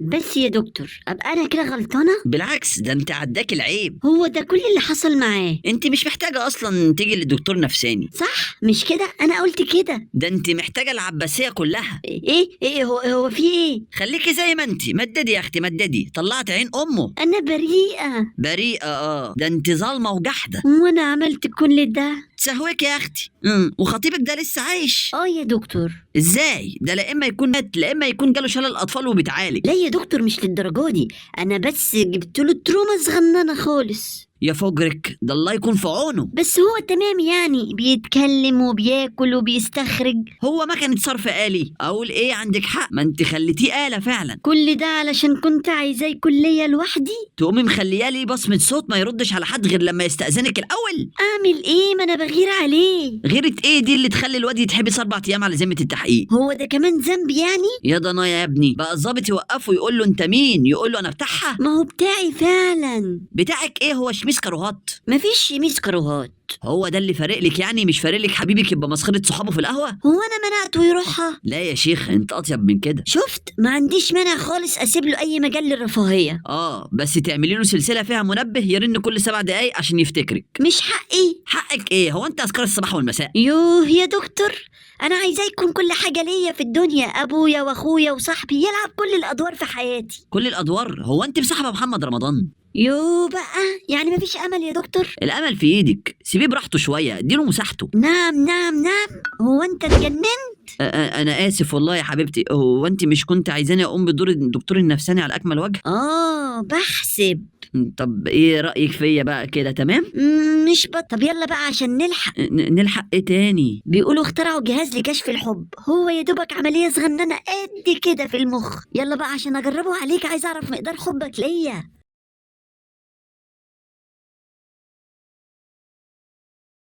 بس يا دكتور ابقى انا كده غلطانه؟ بالعكس، ده انت عداك العيب. هو ده كل اللي حصل معاه؟ انت مش محتاجه اصلا تيجي لدكتور نفساني. صح مش كده؟ انا قلت كده. ده انت محتاجه العباسيه كلها. ايه هو في ايه؟ خليكي زي ما انت، مددي يا اختي مددي، طلعت عين امه. انا بريئه. بريئه؟ ده انت ظالمه وجحده. وانا عملت كل ده؟ تسهوك يا اختي. وخطيبك ده لسه عايش؟ يا دكتور. ازاي؟ ده لا اما يكون مات لا اما يكون جاله شلل اطفال وبيتعالج. لا يا دكتور مش للدرجه دي، انا بس جبت له تروما صغننه خالص. يا فجرك، ده الله يكون في عونه. بس هو تمام يعني، بيتكلم وبياكل وبيستخرج. هو ما كانت صرف آلي. اقول ايه؟ عندك حق، ما انت خليتيه آلة فعلا. كل ده علشان كنت عايزاه كلية لوحدي؟ تقومي مخلياه لي بصمة صوت ما يردش على حد غير لما يستأذنك الأول. اعمل ايه؟ ما انا بغير عليه. غيرة ايه دي اللي تخلي الواد يتحبس 4 أيام على ذمة التحقيق؟ هو ده كمان ذنب يعني؟ يا ضنايا يا ابني، بقى الظابط يوقفه يقول له انت مين؟ يقول له انا بتاعها. ما هو بتاعي فعلا. بتاعك ايه؟ هو شميس كروهات. مفيش يميس كروهات. هو ده اللي فارق لك يعني؟ مش فارق لك حبيبك يبقى مسخرة صحابه في القهوة؟ هو انا منعته يروحها؟ لا يا شيخ، انت اطيب من كده. شفت؟ ما عنديش مانع خالص اسيب له اي مجال للرفاهية. بس تعملي له سلسلة فيها منبه يرن كل 7 دقايق عشان يفتكرك. مش حقي. حقك ايه؟ هو انت اذكار الصباح والمساء؟ يوه يا دكتور، انا عايزاه يكون كل حاجة ليا في الدنيا، ابويا واخويا وصاحبي، يلعب كل الادوار في حياتي. كل الادوار؟ هو انت مصاحبه محمد رمضان؟ يو بقى، يعني مفيش امل يا دكتور؟ الامل في ايدك، سيبيه براحته شويه، اديله مساحته. نعم نعم نعم. هو انت اتجننت؟ انا اسف والله يا حبيبتي. هو انت مش كنت عايزاني اقوم بدور الدكتور النفساني على اكمل وجه؟ بحسب. طب ايه رايك فيا بقى كده؟ تمام؟ مش طب يلا بقى عشان نلحق. نلحق ايه تاني؟ بيقولوا اخترعوا جهاز لكشف الحب، هو يا دوبك عمليه صغننه قد كده في المخ. يلا بقى عشان اجربه عليك، عايز اعرف مقدار حبك ليا.